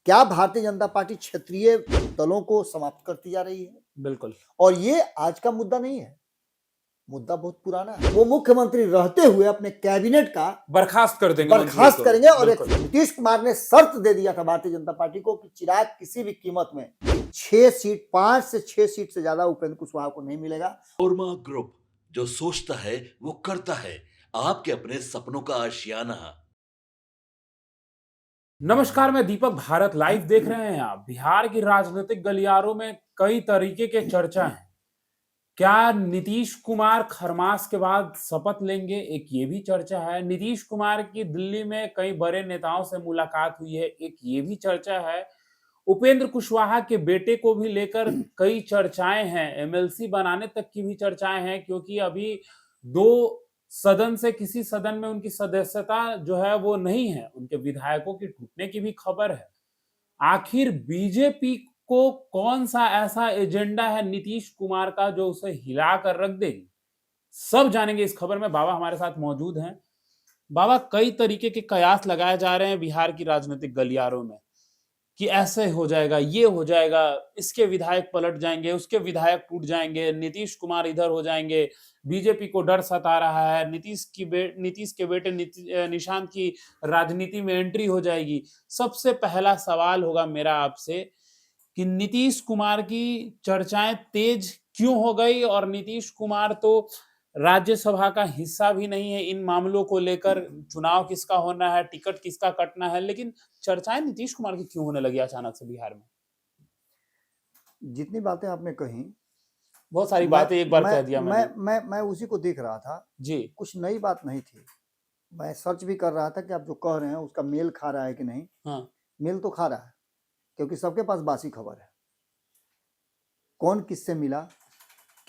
क्या भारतीय जनता पार्टी क्षेत्रीय दलों को समाप्त करती जा रही है? बिल्कुल। और ये आज का मुद्दा नहीं है, मुद्दा बहुत पुराना है। वो मुख्यमंत्री रहते हुए अपने कैबिनेट का बर्खास्त कर देंगे बर्खास्त करेंगे और एक बिल्कुल। नीतीश कुमार ने शर्त दे दिया था भारतीय जनता पार्टी को कि चिराग किसी भी कीमत में 6 सीट 5 से 6 सीट से ज्यादा उपेंद्र कुशवाहा को नहीं मिलेगा। ओरमा ग्रुप, जो सोचता है वो करता है। आपके अपने सपनों का आशियाना। नमस्कार, मैं दीपक। भारत लाइव देख रहे हैं आप। बिहार की राजनीतिक गलियारों में कई तरीके के चर्चा हैं। क्या नीतीश कुमार खरमास के बाद शपथ लेंगे, एक ये भी चर्चा है। नीतीश कुमार की दिल्ली में कई बड़े नेताओं से मुलाकात हुई है, एक ये भी चर्चा है। उपेंद्र कुशवाहा के बेटे को भी लेकर कई चर्चाएं हैं, एमएलसी बनाने तक की भी चर्चाएं हैं, क्योंकि अभी दो सदन से किसी सदन में उनकी सदस्यता जो है वो नहीं है। उनके विधायकों की टूटने की भी खबर है। आखिर बीजेपी को कौन सा ऐसा एजेंडा है नीतीश कुमार का जो उसे हिला कर रख देगी, सब जानेंगे इस खबर में। बाबा हमारे साथ मौजूद हैं। बाबा, कई तरीके के कयास लगाए जा रहे हैं बिहार की राजनीतिक गलियारों में कि ऐसे हो जाएगा, ये हो जाएगा, इसके विधायक पलट जाएंगे, उसके विधायक टूट जाएंगे, नीतीश कुमार इधर हो जाएंगे, बीजेपी को डर सता रहा है, नीतीश के बेटे निशांत की राजनीति में एंट्री हो जाएगी। सबसे पहला सवाल होगा मेरा आपसे कि नीतीश कुमार की चर्चाएं तेज क्यों हो गई, और नीतीश कुमार तो राज्यसभा का हिस्सा भी नहीं है। इन मामलों को लेकर चुनाव किसका होना है, टिकट किसका कटना है, लेकिन चर्चाएं नीतीश कुमार की क्यों होने लगी अचानक से बिहार में? जितनी बातें आपने कही, बहुत सारी बातें एक बार कह दिया मैंने। मैं उसी को देख रहा था जी। कुछ नई बात नहीं थी। मैं सर्च भी कर रहा था कि आप जो कह रहे हैं उसका मेल खा रहा है कि नहीं। हाँ। मेल तो खा रहा है, क्योंकि सबके पास बासी खबर है। कौन किससे मिला,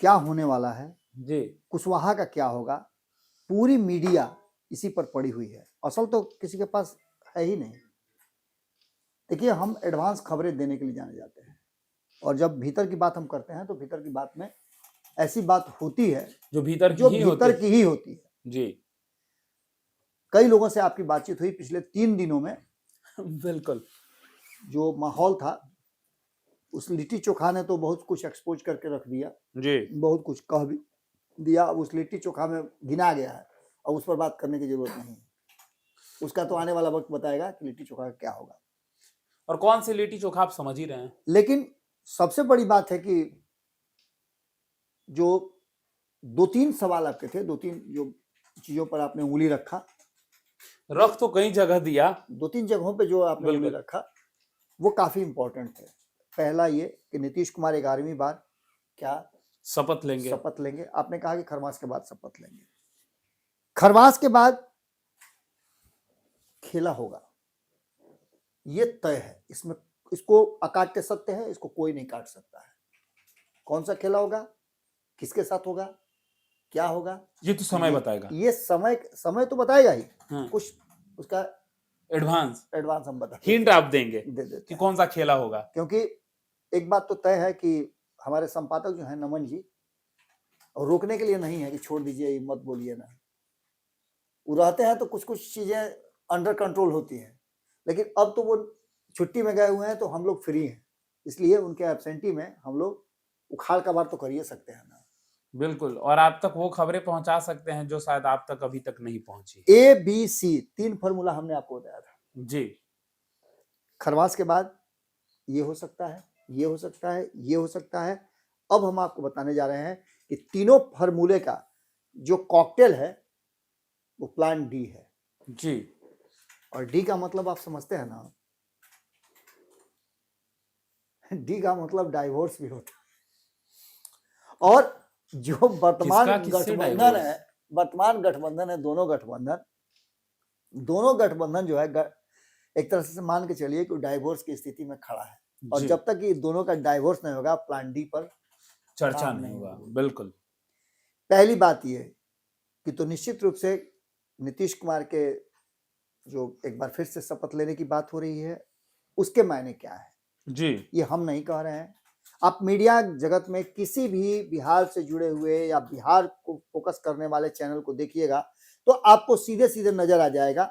क्या होने वाला है, जी। कुशवाहा का क्या होगा, पूरी मीडिया इसी पर पड़ी हुई है। असल तो किसी के पास है ही नहीं। देखिए, हम एडवांस खबरें देने के लिए जाने जाते हैं, और जब भीतर की बात हम करते हैं तो भीतर की बात में ऐसी बात होती है जो भीतर की ही होती है। जी। कई लोगों से आपकी बातचीत हुई पिछले 3 दिनों में। बिल्कुल। जो माहौल था, उस लिट्टी चोखा ने तो बहुत कुछ एक्सपोज करके रख दिया जी। बहुत कुछ कह भी दिया। अब उस लिट्टी चोखा में गिना गया है और उस पर बात करने की जरूरत नहीं है। उसका तो आने वाला वक्त बताएगा कि लिट्टी चोखा का क्या होगा, और कौन सी लिट्टी चोखा आप समझ ही रहे हैं। लेकिन सबसे बड़ी बात है कि जो 2-3 सवाल आपके थे, 2-3 जो चीजों पर आपने उंगली रख तो कई जगह दिया, 2-3 जगहों पे जो आपने उंगली रखा वो काफी इंपॉर्टेंट थे। पहला ये कि नीतीश कुमार 11वीं बार क्या शपथ लेंगे। आपने कहा कि खरमास के बाद शपथ लेंगे। खरमास के बाद खेला होगा, ये तय है। इसमें इसको अकाट्य सत्य है, इसको कोई नहीं काट सकता है। कौन सा खेला होगा, किसके साथ होगा, क्या होगा, ये तो समय बताएगा। ये समय तो बताएगा ही। कुछ उसका एडवांस हम बता हिंट आप देंगे कि कौन सा खेला होगा। क्योंकि एक बात तो तय है कि हमारे संपादक जो है नमन जी, और रोकने के लिए नहीं है कि छोड़ दीजिए, मत बोलिए ना। वो रहते हैं तो कुछ चीजें अंडर कंट्रोल होती हैं, लेकिन अब तो वो छुट्टी में गए हुए हैं तो हम लोग फ्री हैं, इसलिए उनके एब्सेंटी में हम लोग उखाड़ का बार तो कर ही सकते हैं ना। बिल्कुल, और आप तक वो खबरें पहुंचा सकते हैं जो शायद आप तक अभी तक नहीं पहुंची। ABC 3 फॉर्मूला हमने आपको बताया था जी। खरवास के बाद ये हो सकता है, ये हो सकता है, ये हो सकता है। अब हम आपको बताने जा रहे हैं कि तीनों फॉर्मूले का जो कॉकटेल है वो प्लान डी है। जी। और डी का मतलब आप समझते हैं ना, डी का मतलब डाइवोर्स भी होता है। और जो वर्तमान गठबंधन है, दोनों गठबंधन जो है एक तरह से मान के चलिए कि डाइवोर्स की स्थिति में खड़ा है। और जब तक ये दोनों का डाइवोर्स नहीं होगा, प्लान डी पर चर्चा नहीं होगा। बिल्कुल। पहली बात ये कि तो निश्चित रूप से नीतीश कुमार के जो एक बार फिर से शपथ लेने की बात हो रही है, उसके मायने क्या है जी, ये हम नहीं कह रहे हैं। आप मीडिया जगत में किसी भी बिहार से जुड़े हुए या बिहार को फोकस करने वाले चैनल को देखिएगा तो आपको सीधे सीधे नजर आ जाएगा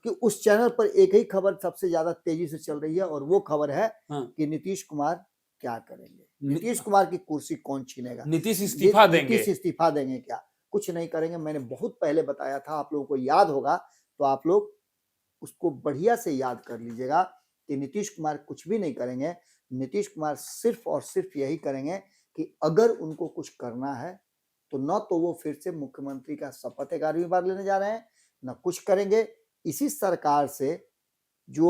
कि उस चैनल पर एक ही खबर सबसे ज्यादा तेजी से चल रही है और वो खबर है हाँ। कि नीतीश कुमार क्या करेंगे, नि- नीतीश कुमार की कुर्सी कौन छीनेगा, नीतीश इस्तीफा देंगे। नीतीश इस्तीफा देंगे क्या, कुछ नहीं करेंगे। मैंने बहुत पहले बताया था, आप लोगों को याद होगा तो आप लोग उसको बढ़िया से याद कर लीजिएगा कि नीतीश कुमार कुछ भी नहीं करेंगे। नीतीश कुमार सिर्फ और सिर्फ यही करेंगे कि अगर उनको कुछ करना है तो न तो वो फिर से मुख्यमंत्री का शपथ 11वीं बार लेने जा रहे हैं, न कुछ करेंगे। इसी सरकार से जो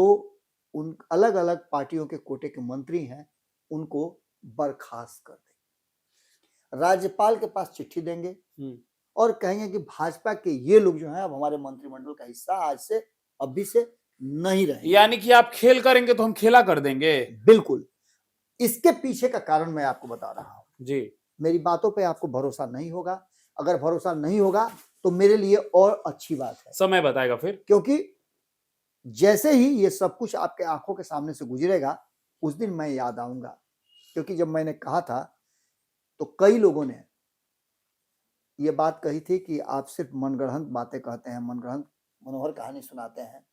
उन अलग अलग पार्टियों के कोटे के मंत्री हैं उनको बर्खास्त कर देंगे, राज्यपाल के पास चिट्ठी देंगे और कहेंगे कि भाजपा के ये लोग जो हैं अब हमारे मंत्रिमंडल का हिस्सा आज से अभी से नहीं रहेंगे। यानी कि आप खेल करेंगे तो हम खेला कर देंगे। बिल्कुल। इसके पीछे का कारण मैं आपको बता रहा हूं जी। मेरी बातों पे आपको भरोसा नहीं होगा, अगर भरोसा नहीं होगा तो मेरे लिए और अच्छी बात है, समय बताएगा फिर। क्योंकि जैसे ही ये सब कुछ आपके आंखों के सामने से गुजरेगा उस दिन मैं याद आऊंगा। क्योंकि जब मैंने कहा था तो कई लोगों ने ये बात कही थी कि आप सिर्फ मनगढ़ंत बातें कहते हैं, मनगढ़ंत मनोहर कहानी सुनाते हैं,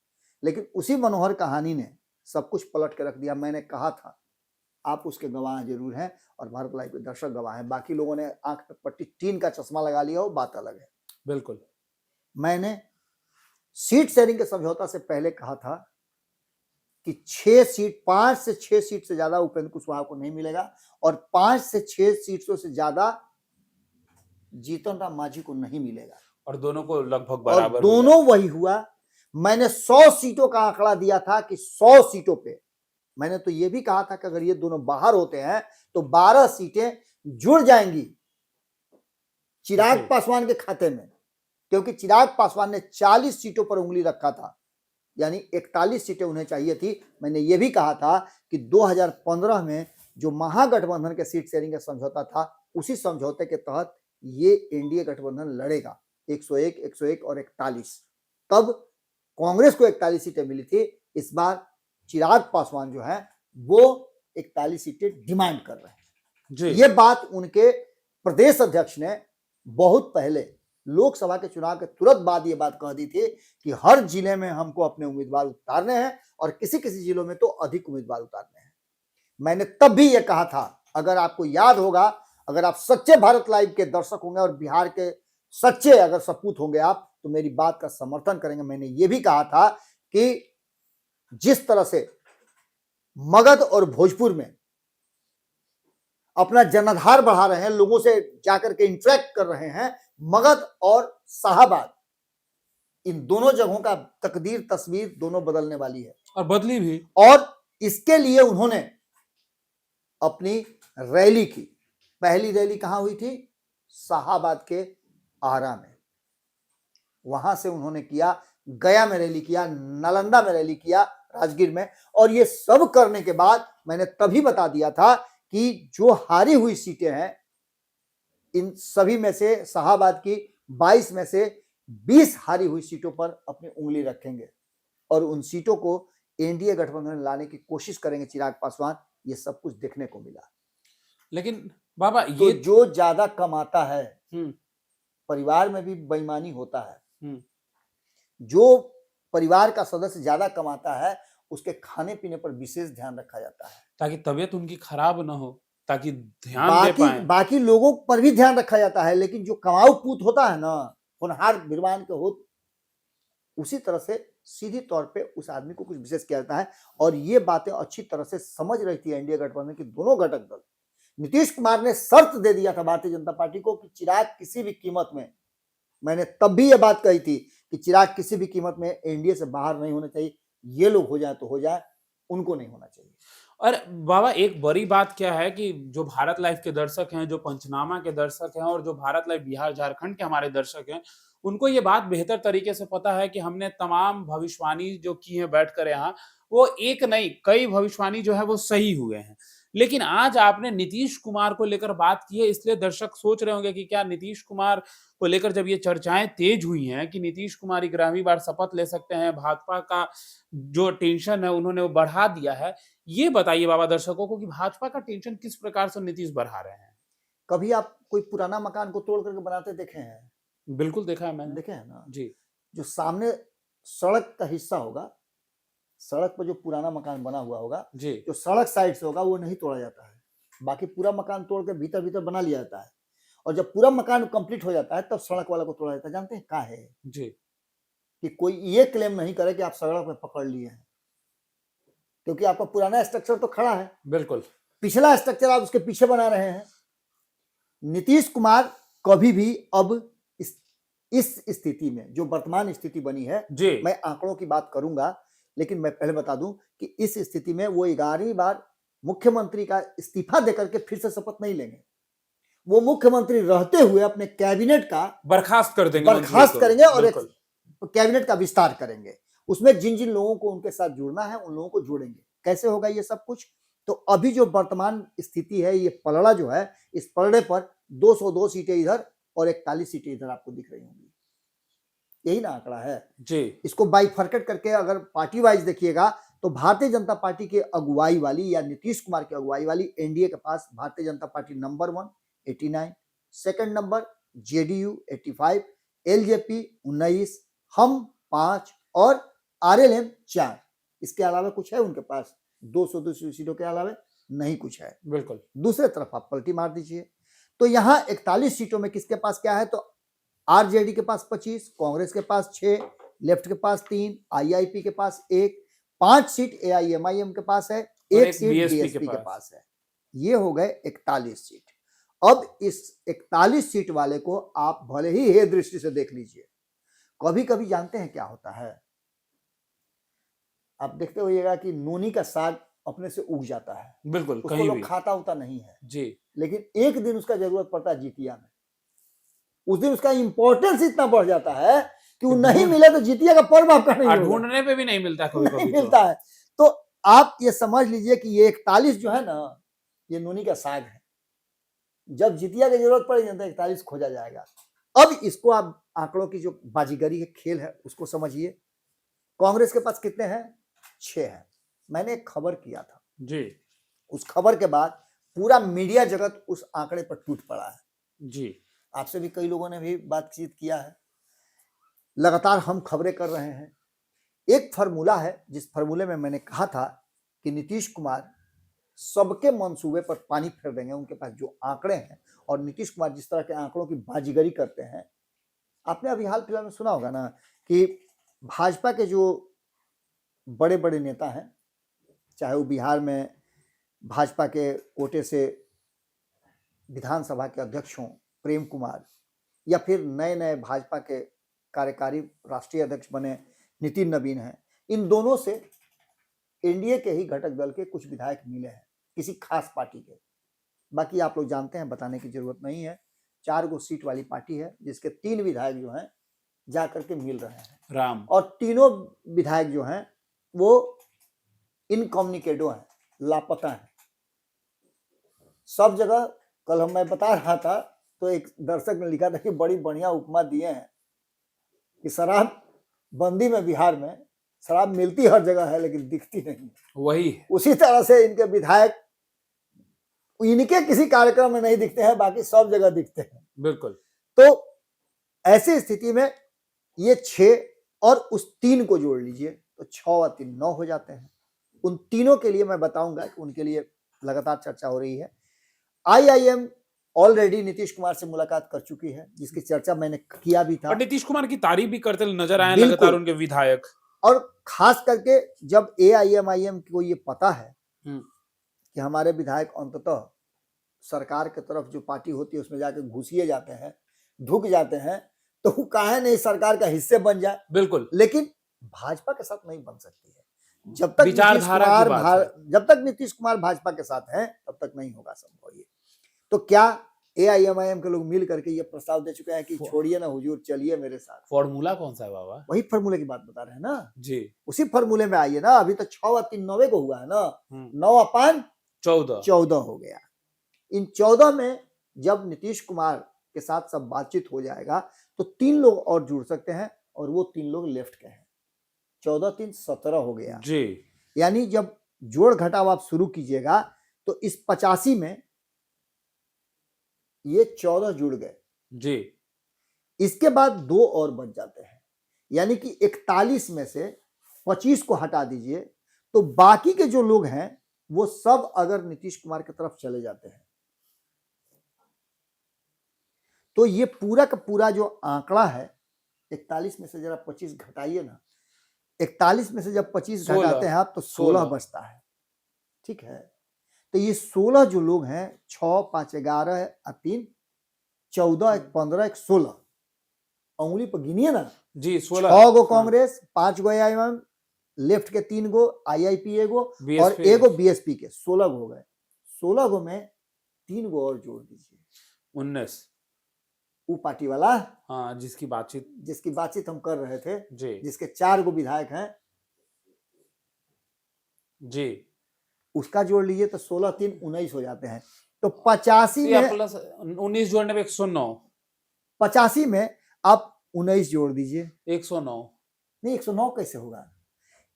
लेकिन उसी मनोहर कहानी ने सब कुछ पलट के रख दिया। मैंने कहा था, आप उसके गवाह जरूर हैं और भारत लाइव के दर्शक गवाह हैं, बाकी लोगों ने आंख पे पट्टी टीन का चश्मा लगा लिया हो, बात अलग है। बिल्कुल। मैंने सीट शेयरिंग के समझौता से पहले कहा था कि 6 सीट, 5 से 6 सीट से ज्यादा उपेंद्र कुशवाहा को नहीं मिलेगा और 5 से 6 सीटों से ज्यादा जीतन राम मांझी को नहीं मिलेगा, और दोनों को लगभग और बराबर दोनों वही हुआ। मैंने 100 सीटों का आंकड़ा दिया था कि 100 सीटों पे, मैंने तो ये भी कहा था कि अगर ये दोनों बाहर होते हैं तो 12 सीटें जुड़ जाएंगी चिराग पासवान के खाते में, क्योंकि चिराग पासवान ने 40 सीटों पर उंगली रखा था, यानी 41 सीटें उन्हें चाहिए थी। मैंने ये भी कहा था कि 2015 में जो महागठबंधन के सीट शेयरिंग का समझौता था, उसी समझौते के तहत ये एनडीए गठबंधन लड़ेगा 101, 101 और 41। तब कांग्रेस को 41 सीटें मिली थी, इस बार चिराग पासवान जो है वो 41 सीटें डिमांड कर रहे हैं जी। ये बात उनके प्रदेश अध्यक्ष ने बहुत पहले लोकसभा के चुनाव के तुरंत बाद ये बात कह दी थी कि हर जिले में हमको अपने उम्मीदवार उतारने हैं और किसी किसी जिलों में तो अधिक उम्मीदवार उतारने हैं। मैंने तब भी ये कहा था, अगर आपको याद होगा, अगर आप सच्चे भारत लाइव के दर्शक होंगे और बिहार के सच्चे अगर सपूत होंगे आप, तो मेरी बात का समर्थन करेंगे। मैंने ये भी कहा था कि जिस तरह से मगध और भोजपुर में अपना जनाधार बढ़ा रहे हैं, लोगों से जाकर के इंटरेक्ट कर रहे हैं, मगध और शाहाबाद, इन दोनों जगहों का तकदीर तस्वीर दोनों बदलने वाली है और बदली भी। और इसके लिए उन्होंने अपनी रैली की। पहली रैली कहां हुई थी? शाहाबाद के आरा में, वहां से उन्होंने किया, गया में रैली किया, नालंदा में रैली किया, राजगीर में। और ये सब करने के बाद मैंने तभी बता दिया था कि जो हारी हुई सीटें हैं, इन सभी में से शाहाबाद की 22 में से 20 हारी हुई सीटों पर अपनी उंगली रखेंगे और उन सीटों को एनडीए गठबंधन में लाने की कोशिश करेंगे चिराग पासवान। ये सब कुछ देखने को मिला। लेकिन बाबा तो ये जो ज्यादा कमाता है, परिवार में भी बेईमानी होता है, जो परिवार का सदस्य ज्यादा कमाता है उसके खाने पीने पर विशेष ध्यान रखा जाता है, ताकि तबीयत उनकी खराब ना हो, ताकि ध्यान दे पाए। बाकी लोगों पर भी ध्यान रखा जाता है, लेकिन जो कमाऊ पूत होता है ना, होनहार विद्वान के हो, उसी तरह से सीधी तौर पे उस आदमी को कुछ विशेष किया जाता है। और ये बातें अच्छी तरह से समझ रही थी एनडीए गठबंधन की दोनों घटक दल। नीतीश कुमार ने शर्त दे दिया था भारतीय जनता पार्टी को कि चिराग किसी भी कीमत में, मैंने तब भी ये बात कही थी कि चिराग किसी भी कीमत में एनडीए से बाहर नहीं होने चाहिए, ये लोग हो जाए तो हो जाए, उनको नहीं होना चाहिए। और बाबा एक बड़ी बात क्या है कि जो भारत लाइव के दर्शक हैं, जो पंचनामा के दर्शक हैं और जो भारत लाइव बिहार झारखंड के हमारे दर्शक हैं, उनको ये बात बेहतर तरीके से पता है कि हमने तमाम भविष्यवाणी जो की है बैठकर यहाँ, वो एक नहीं कई भविष्यवाणी जो है वो सही हुए हैं। लेकिन आज आपने नीतीश कुमार को लेकर बात की है, इसलिए दर्शक सोच रहे होंगे कि क्या नीतीश कुमार को लेकर जब ये चर्चाएं तेज हुई हैं कि नीतीश कुमार 11वीं बार शपथ ले सकते हैं, भाजपा का जो टेंशन है उन्होंने वो बढ़ा दिया है। ये बताइए बाबा दर्शकों को कि भाजपा का टेंशन किस प्रकार से नीतीश बढ़ा रहे हैं। कभी आप कोई पुराना मकान को तोड़ करके बनाते देखे हैं? बिल्कुल देखा है मैंने। देखे हैं ना जी। जो सामने सड़क का हिस्सा होगा, सड़क पर जो पुराना मकान बना हुआ होगा, जी जो सड़क साइड से होगा वो नहीं तोड़ा जाता है, बाकी पूरा मकान तोड़ के भीतर भीतर बना लिया जाता है। और जब पूरा मकान कंप्लीट हो जाता है तब सड़क वाला को तोड़ा जाता है। जानते हैं क्या है? जी कि कोई ये क्लेम नहीं करे कि आप सड़क पे पकड़ लिए हैं, क्योंकि आपका पुराना स्ट्रक्चर तो खड़ा है, बिल्कुल पिछला स्ट्रक्चर आप उसके पीछे बना रहे हैं। नीतीश कुमार कभी भी अब इस स्थिति में जो वर्तमान स्थिति बनी है, जी मैं आंकड़ों की बात करूंगा, लेकिन मैं पहले बता दूं कि इस स्थिति में वो 11वीं बार मुख्यमंत्री का इस्तीफा देकर के फिर से शपथ नहीं लेंगे। वो मुख्यमंत्री रहते हुए अपने कैबिनेट का बर्खास्त कर देंगे, बर्खास्त करेंगे और एक बिल्कुल। कैबिनेट का विस्तार करेंगे। उसमें जिन जिन लोगों को उनके साथ जुड़ना है उन लोगों को जोड़ेंगे। कैसे होगा ये सब कुछ? तो अभी जो वर्तमान स्थिति है, ये पलड़ा जो है, इस पलड़े पर 202 सीटें इधर और 41 सीटें इधर आपको दिख रही होंगी। यही ना आंकड़ा है जी। इसको बाइफरकेट करके अगर पार्टी वाइज देखिएगा तो भारतीय जनता पार्टी की अगुवाई वाली या नीतीश कुमार की अगुवाई वाली एनडीए के पास Bharatiya Janata party number 1 89, second number JDU 85, LJP 19, हम 5 और आरएलएम 4। इसके अलावा कुछ है उनके पास? 200 सीटों के अलावा नहीं कुछ है। बिल्कुल। दूसरे तरफ आप पलटी मार दीजिए तो यहाँ 41 सीटों में किसके पास क्या है? तो आरजेडी के पास 25, कांग्रेस के पास 6, लेफ्ट के पास 3, आईआईपी के पास 1, 5 सीट एआईएमआईएम के पास है, और 1 सीट बीएसपी के पास है। ये हो गए 41 सीट। अब इस 41 सीट वाले को आप भले ही हे दृष्टि से देख लीजिए, कभी कभी जानते हैं क्या होता है? आप देखते होइएगा कि नूनी का साग अपने से उग जाता है, बिल्कुल, उसको कहीं भी लोग खाता होता नहीं है जी, लेकिन एक दिन उसका जरूरत पड़ता है जितिया में। उस दिन उसका इंपॉर्टेंस इतना बढ़ जाता है कि वो नहीं मिले तो जितिया का पर्व आपका नहीं होगा, ढूंढने पे भी नहीं मिलता, कभी नहीं कभी मिलता है। तो आप ये समझ लीजिए कि ये 41 जो है ना, ये नूनी का साग है। जब जितिया की जरूरत पड़ेगी तो 41 खोजा जाएगा। अब इसको आप आंकड़ों की जो बाजीगरी के खेल है उसको समझिए। कांग्रेस के पास कितने हैं? 6 हैं। मैंने एक खबर किया था जी उस खबर के बाद पूरा मीडिया जगत उस आंकड़े पर टूट पड़ा है। जी, आपसे भी कई लोगों ने भी बातचीत किया है, लगातार हम खबरें कर रहे हैं। एक फार्मूला है जिस फार्मूले में मैंने कहा था कि नीतीश कुमार सबके मंसूबे पर पानी फेर देंगे, उनके पास जो आंकड़े हैं, और नीतीश कुमार जिस तरह के आंकड़ों की बाजीगरी करते हैं। आपने अभी हाल फिलहाल में सुना होगा ना कि भाजपा के जो बड़े बड़े नेता हैं, चाहे वो बिहार में भाजपा के कोटे से विधानसभा के अध्यक्ष हों प्रेम कुमार, या फिर नए नए भाजपा के कार्यकारी राष्ट्रीय अध्यक्ष बने नितिन नवीन हैं, इन दोनों से एनडीए के ही घटक दल के कुछ विधायक मिले हैं, किसी खास पार्टी के। बाकी आप लोग जानते हैं, बताने की जरूरत नहीं है। 4 गो सीट वाली पार्टी है जिसके 3 विधायक जो हैं जा करके मिल रहे हैं राम, और तीनों विधायक जो हैं वो इनकम्युनिकेटो हैं, लापता हैं सब जगह। कल मैं बता रहा था तो एक दर्शक ने लिखा था कि बड़ी बढ़िया उपमा दिए हैं कि शराब बंदी में बिहार में शराब मिलती हर जगह है लेकिन दिखती नहीं। वही उसी तरह से इनके विधायक इनके किसी कार्यक्रम में नहीं दिखते हैं, बाकी सब जगह दिखते हैं। बिल्कुल। तो ऐसी स्थिति में ये 6 और उस 3 को जोड़ लीजिए तो 6 और 3 9 हो जाते हैं। उन तीनों के लिए मैं बताऊंगा कि उनके लिए लगातार चर्चा हो रही है। आईआईएम ऑलरेडी नीतीश कुमार से मुलाकात कर चुकी है, जिसकी चर्चा मैंने किया भी था, और नीतीश कुमार की तारीफ भी करते नजर आए बिल्कुल। लगातार उनके विधायक। और खास करके जब एआईएमआईएम को ये पता है कि हमारे विधायक अंततः सरकार की तरफ जो पार्टी होती है उसमें जाके घुसिए जाते हैं, ढुक जाते हैं, तो वो काहे नहीं सरकार का हिस्से बन जाए। बिल्कुल, लेकिन भाजपा के साथ नहीं बन सकती है। जब तक नीतीश कुमार भाजपा के साथ हैं तब तक नहीं होगा संभव ये। तो क्या एआईएमआईएम के लोग मिल करके ये प्रस्ताव दे चुके हैं कि छोड़िए ना हुजूर, चलिए मेरे साथ। फॉर्मूला कौन सा है बाबा? वही फार्मूले की बात बता रहे हैं ना जी, उसी फार्मूले में आइए ना। अभी तो 6 और 3 9 को हुआ है ना, 9 और 5 14 हो गया। इन 14 में जब नीतीश कुमार के साथ सब बातचीत हो जाएगा तो 3 लोग और जुड़ सकते हैं और वो 3 लोग लेफ्ट के हैं। 14 3 17 हो गया जी। यानी जब जोड़ घटाव आप शुरू कीजिएगा तो इस 85 में ये 14 जुड़ गए जी। इसके बाद 2 और बच जाते हैं। यानी कि 41 में से 25 को हटा दीजिए तो बाकी के जो लोग हैं वो सब अगर नीतीश कुमार की तरफ चले जाते हैं तो ये पूरा का पूरा जो आंकड़ा है 41 में से जरा 25 घटाइए ना, 41 में से जब 25 घटाते हैं आप तो 16 बचता है। ठीक है, तो ये 16 जो लोग हैं 6 5 11 3 14 1 15 1 16 उंगली पर गिनिए ना जी 16 6 गो कांग्रेस 5 गो AIM, लेफ्ट के 3 गो IIP गो और एगो BSP के 16 गो हो गए। 16 गो में 3 गो और जोड़ दीजिए 19 वो पार्टी वाला, हाँ जिसकी बातचीत हम कर रहे थे जी, जिसके 4 गो विधायक हैं जी, उसका जोड़ लीजिए तो 16 3 19 हो जाते हैं। तो 85 में प्लस 19 जोड़ने में 109, 85 में आप 19 जोड़ दीजिए 109 नहीं 109 कैसे होगा,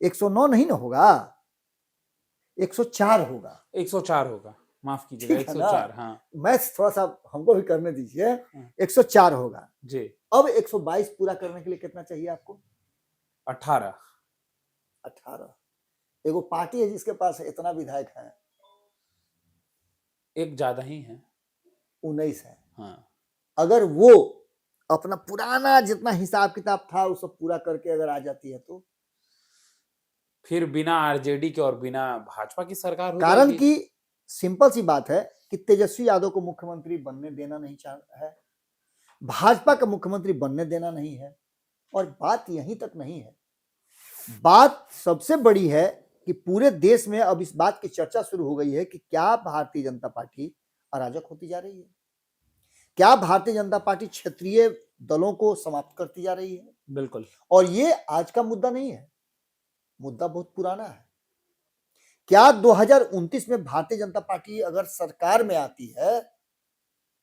109 नहीं ना होगा 104 होगा, 104 होगा, माफ कीजिएगा 104। हाँ मैथ्स थोड़ा सा हमको भी करने दीजिए। 104 होगा जी। अब 122 पूरा करने के लिए कितना चाहिए आपको? 18 एगो पार्टी है जिसके पास इतना विधायक है, एक ज्यादा ही है 19 है। हाँ अगर वो अपना पुराना जितना हिसाब किताब था वो सब पूरा करके अगर आ जाती है तो फिर बिना RJD के और बिना भाजपा की सरकार हो कारण जाएगी। की सिंपल सी बात है कि तेजस्वी यादव को मुख्यमंत्री बनने देना नहीं चाह है, भाजपा का मुख्यमंत्री बनने देना नहीं है। और बात यहीं तक नहीं है, बात सबसे बड़ी है कि पूरे देश में अब इस बात की चर्चा शुरू हो गई है कि क्या भारतीय जनता पार्टी अराजक होती जा रही है, क्या भारतीय जनता पार्टी क्षेत्रीय दलों को समाप्त करती जा रही है। बिल्कुल, और ये आज का मुद्दा नहीं है, मुद्दा बहुत पुराना है। क्या 2029 में भारतीय जनता पार्टी अगर सरकार में आती है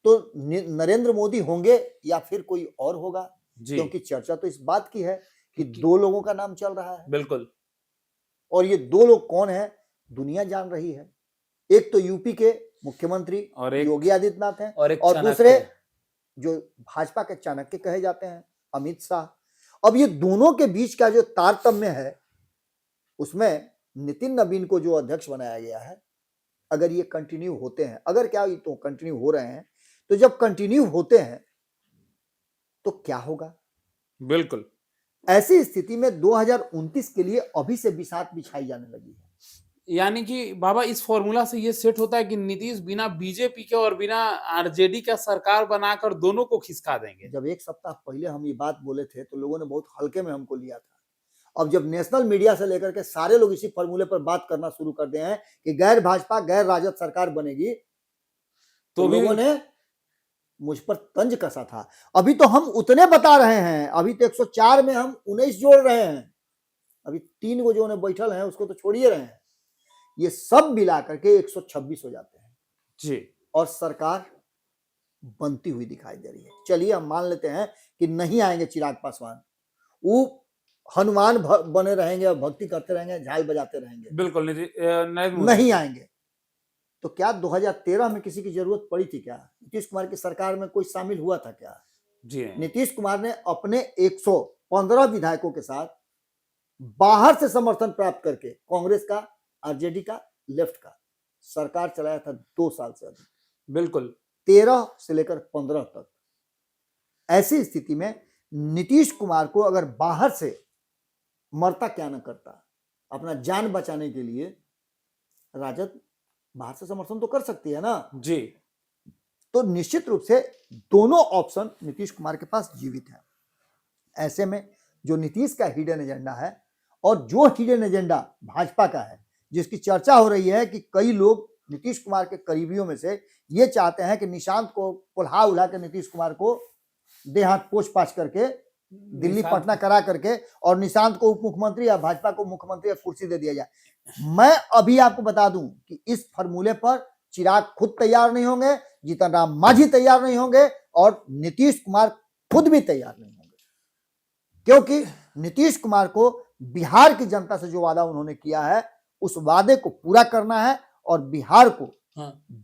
तो नरेंद्र मोदी होंगे या फिर कोई और होगा? क्योंकि चर्चा तो इस बात की है कि 2 लोगों का नाम चल रहा है। बिल्कुल, और ये 2 लोग कौन है दुनिया जान रही है। एक तो यूपी के मुख्यमंत्री और योगी आदित्यनाथ हैं और दूसरे जो भाजपा के चाणक्य कहे जाते हैं अमित शाह। अब ये दोनों के बीच का जो तारतम्य है उसमें नितिन नवीन को जो अध्यक्ष बनाया गया है, अगर ये कंटिन्यू होते हैं, अगर क्या ये तो कंटिन्यू हो रहे हैं, तो जब कंटिन्यू होते हैं तो क्या होगा? बिल्कुल, ऐसी स्थिति में 2029 के लिए अभी से बिसात बिछाई जाने लगी है। यानी कि बाबा इस फॉर्मूला से ये सेट होता है कि नीतीश बिना बीजेपी के और बिना RJD का सरकार बनाकर दोनों को खिसका देंगे। जब एक सप्ताह पहले हम ये बात बोले थे तो लोगों ने बहुत हल्के में हमको लिया था। अब जब नेशनल मीडिया से लेकर के सारे लोग इसी फॉर्मूले पर बात करना शुरू कर दिए हैं कि गैर भाजपा गैर राजद सरकार बनेगी, तो लोगों ने मुझ पर तंज कसा था। अभी तो हम उतने बता रहे हैं, अभी तो 104 में हम 19 जोड़ रहे हैं, अभी 3 गो जो बैठल हैं उसको तो छोड़िए रहे हैं, ये सब मिला करके 126 हो जाते हैं जी। और सरकार बनती हुई दिखाई दे रही है। चलिए हम मान लेते हैं कि नहीं आएंगे चिराग पासवान, वो हनुमान बने रहेंगे और भक्ति करते रहेंगे, झाल बजाते रहेंगे, बिल्कुल नहीं आएंगे। तो क्या 2013 में किसी की जरूरत पड़ी थी क्या? नीतीश कुमार की सरकार में कोई शामिल हुआ था क्या? जी। नीतीश कुमार ने अपने 115 विधायकों के साथ बाहर से समर्थन प्राप्त करके कांग्रेस का, RJD का, लेफ्ट का सरकार चलाया था 2 साल से अधिक। बिल्कुल, 13 से लेकर 15 तक। ऐसी स्थिति में नीतीश कुमार को अगर बाहर से मरता क्या न करता, अपना जान बचाने के लिए राजद बाहर से समर्थन तो कर सकती है ना जी। तो निश्चित रूप से दोनों ऑप्शन नीतीश कुमार के पास जीवित है। ऐसे में जो नीतीश का हिडन एजेंडा है और जो हिडन एजेंडा भाजपा का है, जिसकी चर्चा हो रही है कि कई लोग नीतीश कुमार के करीबियों में से ये चाहते हैं कि निशांत को पुल्हा उल्हा के नीतीश कुमार को देहात पोछ पाछ करके दिल्ली पटना करा करके और निशांत को उप मुख्यमंत्री या भाजपा को मुख्यमंत्री या कुर्सी दे दिया जाए। मैं अभी आपको बता दूं कि इस फॉर्मूले पर चिराग खुद तैयार नहीं होंगे, जीतन राम मांझी तैयार नहीं होंगे और नीतीश कुमार खुद भी तैयार नहीं होंगे, क्योंकि नीतीश कुमार को बिहार की जनता से जो वादा उन्होंने किया है उस वादे को पूरा करना है और बिहार को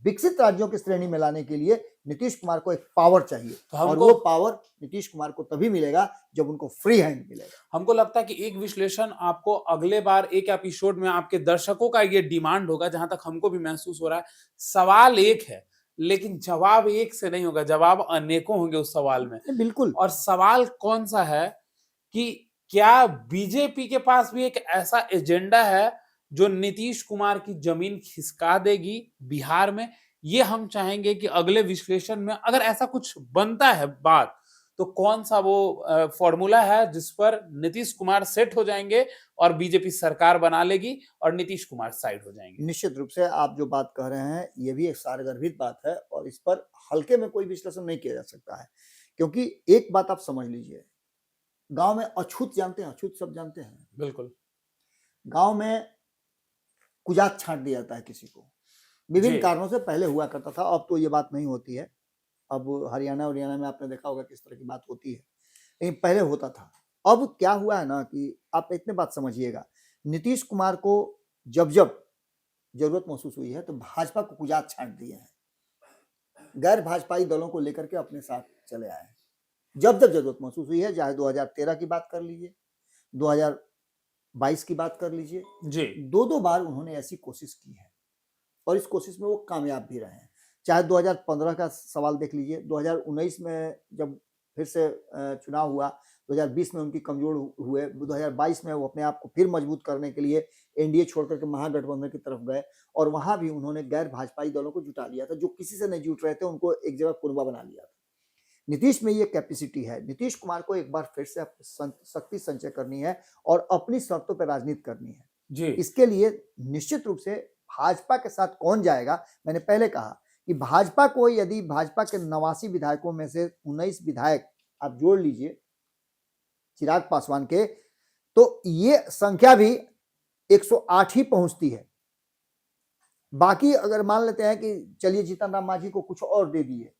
विकसित राज्यों की श्रेणी में लाने के लिए नीतीश कुमार को एक पावर चाहिए, तो और हमको वो पावर नीतीश कुमार को तभी मिलेगा जब उनको फ्री हैंड मिलेगा। हमको लगता है कि एक विश्लेषण आपको अगले बार एक एपिसोड में आपके दर्शकों का ये डिमांड होगा, जहां तक हमको भी महसूस हो रहा है। सवाल एक है लेकिन जवाब एक से नहीं होगा, जवाब अनेकों होंगे उस सवाल में। बिल्कुल। और सवाल कौन सा है कि क्या बीजेपी के पास भी एक ऐसा एजेंडा है जो नीतीश कुमार की जमीन खिसका देगी बिहार में? ये हम चाहेंगे कि अगले विश्लेषण में अगर ऐसा कुछ बनता है बात, तो कौन सा वो फॉर्मूला है जिस पर नीतीश कुमार सेट हो जाएंगे और बीजेपी सरकार बना लेगी और नीतीश कुमार साइड हो जाएंगे। निश्चित रूप से आप जो बात कह रहे हैं ये भी एक सारगर्भित बात है, और इस पर हल्के में कोई विश्लेषण नहीं किया जा सकता है, क्योंकि एक बात आप समझ लीजिए, गांव में अछूत जानते हैं, अछूत सब जानते हैं। बिल्कुल। गांव में कुजात छांट दिया जाता है किसी को, विभिन्न जी। कारणों से। पहले हुआ करता था, अब तो ये बात नहीं होती है। अब हरियाणा में आपने देखा होगा किस तरह की बात होती है, लेकिन पहले होता था। अब क्या हुआ है ना कि आप इतने बात समझिएगा, नीतीश कुमार को जब जब जरूरत महसूस हुई है तो भाजपा को कुजात छांट दिए हैं, गैर भाजपाई दलों को लेकर के अपने साथ चले आए हैं। जब जब जरूरत महसूस हुई है, चाहे 2013 की बात कर लीजिए, 2022 की बात कर लीजिए, जी। दो बार उन्होंने ऐसी कोशिश की है, और इस कोशिश में वो कामयाब भी रहे हैं। चाहे 2015 का सवाल देख लीजिए, 2019 में जब फिर से चुनाव हुआ, 2020 में उनकी कमजोर हुए, 2022 में वो अपने आप को फिर मजबूत करने के लिए एनडीए छोड़ करके महागठबंधन की तरफ गए, और वहां भी उन्होंने गैर भाजपाई दलों को जुटा लिया था। जो किसी से नहीं जुट रहे थे उनको एक जगह कुनबा बना लिया था। नीतीश में ये कैपेसिटी है। नीतीश कुमार को एक बार फिर से शक्ति संचय करनी है और अपनी शर्तों पर राजनीति करनी है। जी। इसके लिए निश्चित रूप से भाजपा के साथ कौन जाएगा, मैंने पहले कहा कि भाजपा को, यदि भाजपा के 89 विधायकों में से 19 विधायक आप जोड़ लीजिए चिराग पासवान के, तो ये संख्या भी 108 ही पहुंचती है। बाकी अगर मान लेते हैं कि चलिए जीतन राम मांझी को कुछ और दे दिए,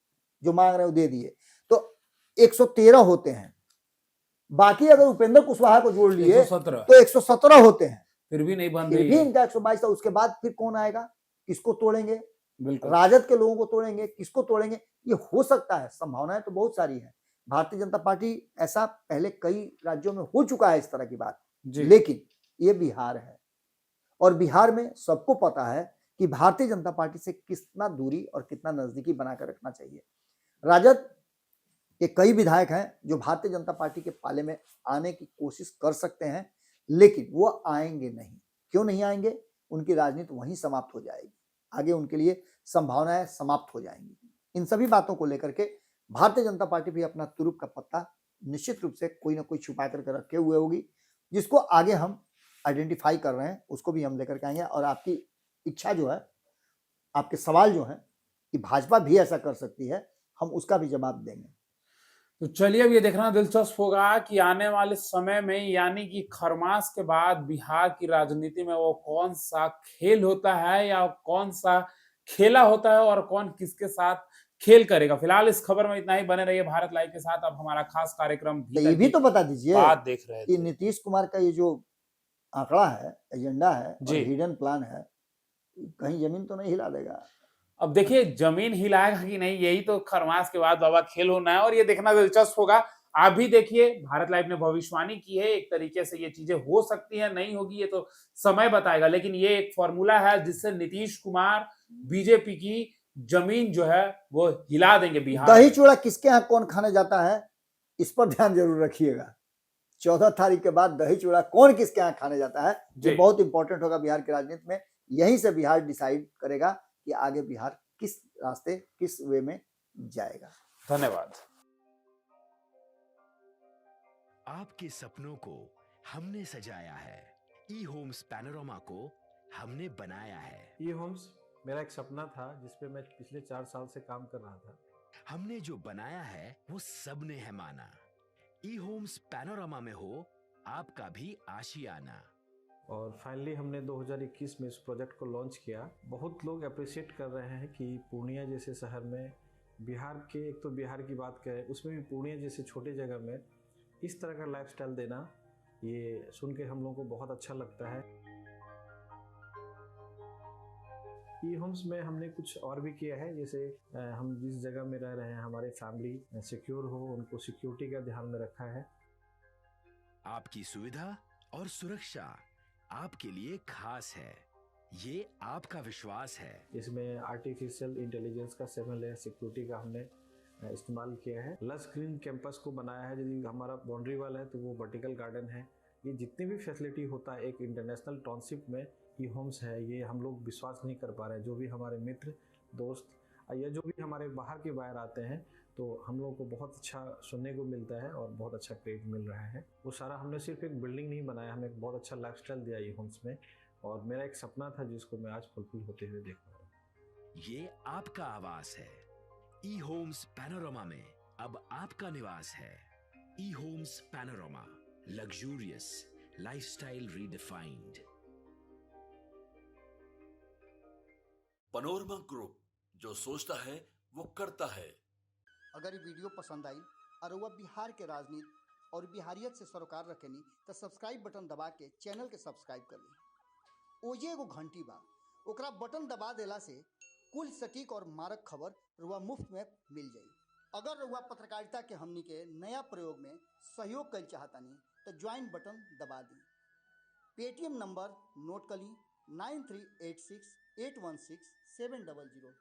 जो मांग रहे हो दे दिए, तो 113 होते हैं। बाकी अगर उपेंद्र कुशवाहा को जोड़ लिए 117 तो 117 होते हैं। फिर भी नहीं बन फिर रही भी है। इनका 122 था। उसके बाद फिर कौन आएगा? किसको तोड़ेंगे? बिल्कुल। राजद के लोगों को तोड़ेंगे? किसको तोड़ेंगे? ये हो सकता है, संभावनाएं तो बहुत सारी है। भारतीय जनता पार्टी ऐसा पहले कई राज्यों में हो चुका है इस तरह की बात, जी। लेकिन ये बिहार है, और बिहार में सबको पता है कि भारतीय जनता पार्टी से कितना दूरी और कितना नजदीकी बनाकर रखना चाहिए। राजद के कई विधायक हैं जो भारतीय जनता पार्टी के पाले में आने की कोशिश कर सकते हैं, लेकिन वो आएंगे नहीं। क्यों नहीं आएंगे? उनकी राजनीति वहीं समाप्त हो जाएगी, आगे उनके लिए संभावनाएं समाप्त हो जाएंगी। इन सभी बातों को लेकर के भारतीय जनता पार्टी भी अपना तुरुप का पत्ता निश्चित रूप से कोई ना कोई छुपा करके रखे हुए होगी, जिसको आगे हम आइडेंटिफाई कर रहे हैं, उसको भी हम लेकर के आएंगे। और आपकी इच्छा जो है, आपके सवाल जो है कि भाजपा भी ऐसा कर सकती है, हम उसका भी जवाब देंगे। तो चलिए, अब ये देखना दिलचस्प होगा कि आने वाले समय में, यानी कि खरमास के बाद बिहार की राजनीति में वो कौन सा खेल होता है या कौन सा खेला होता है और कौन किसके साथ खेल करेगा। फिलहाल इस खबर में इतना ही। बने रहिए भारत लाइव के साथ। अब हमारा खास कार्यक्रम तो ये भी तो बता दीजिए बात देख रहे कि थे। नीतीश कुमार का ये जो आंकड़ा है, एजेंडा है और जी। हिडन प्लान है, कहीं जमीन तो नहीं हिला देगा? अब देखिए, जमीन हिलाएगा कि नहीं, यही तो खरमास के बाद बाबा खेल होना है, और ये देखना दिलचस्प होगा। आप भी देखिए, भारत लाइव ने भविष्यवाणी की है, एक तरीके से ये चीजें हो सकती है, नहीं होगी ये तो समय बताएगा, लेकिन ये एक फॉर्मूला है जिससे नीतीश कुमार बीजेपी की जमीन जो है वो हिला देंगे बिहार दही में। चूड़ा किसके यहाँ कौन खाने जाता है, इस पर ध्यान जरूर रखिएगा। 14 तारीख के बाद दही चूड़ा कौन किसके यहाँ खाने जाता है, ये जी। बहुत इंपॉर्टेंट होगा बिहार की राजनीति में। यहीं से बिहार डिसाइड करेगा कि आगे बिहार किस रास्ते, किस वे में जाएगा। धन्यवाद। आपके सपनों को हमने सजाया है, ई होम्स पैनोरामा को हमने बनाया है। ई होम्स मेरा एक सपना था जिस पे मैं पिछले 4 साल से काम कर रहा था। हमने जो बनाया है वो सबने है माना। ई होम्स पैनोरामा में हो आपका भी आशियाना। और फाइनली हमने 2021 में इस प्रोजेक्ट को लॉन्च किया। बहुत लोग अप्रिशिएट कर रहे हैं कि पूर्णिया जैसे शहर में, बिहार के, एक तो बिहार की बात करें उसमें भी पूर्णिया जैसे छोटे जगह में इस तरह का लाइफस्टाइल देना, ये सुन के हम लोगों को बहुत अच्छा लगता है। ई होम्स में हमने कुछ और भी किया है, जैसे हम जिस जगह में रह रहे हैं हमारे फैमिली सिक्योर हो, उनको सिक्योरिटी का ध्यान में रखा है। आपकी सुविधा और सुरक्षा आपके लिए खास है, ये आपका विश्वास है। इसमें आर्टिफिशियल इंटेलिजेंस का 7 लेयर सिक्योरिटी का हमने इस्तेमाल किया है। लस ग्रीन कैंपस को बनाया है, यदि हमारा बाउंड्री वाल है तो वो वर्टिकल गार्डन है। ये जितनी भी फैसिलिटी होता है एक इंटरनेशनल टाउनशिप में ई होम्स है, ये हम लोग विश्वास नहीं कर पा रहे हैं। जो भी हमारे मित्र दोस्त या जो भी हमारे बाहर के बाहर आते हैं तो हम लोगों को बहुत अच्छा सुनने को मिलता है और बहुत अच्छा क्रेडिट मिल रहा है। वो सारा हमने सिर्फ एक बिल्डिंग नहीं बनाया, हमें एक बहुत अच्छा लाइफस्टाइल दिया ई होम्स में, और मेरा एक सपना था जिसको मैं आज फुलफिल होते हुए देख पा रहा हूँ। ये आपका आवास है। ई होम्स पैनोरामा में अब आपका निवास है। E Homes Panorama, luxurious lifestyle redefined. Panorama group, जो सोचता है वो करता है। अगर ये वीडियो पसंद आई और वह बिहार के राजनीति और बिहारियत से सरोकार रखेनी तो सब्सक्राइब बटन दबा के चैनल के सब्सक्राइब कर ली। ओजे एगो घंटी बा, ओकरा बटन दबा देला से कुल सटीक और मारक खबर रुआ मुफ्त में मिल जाई। अगर रुआ पत्रकारिता के हमनी के नया प्रयोग में सहयोग कर चाहतानी तो ज्वाइन बटन दबा दी। पेटीएम नंबर नोट कर ली 9386816700।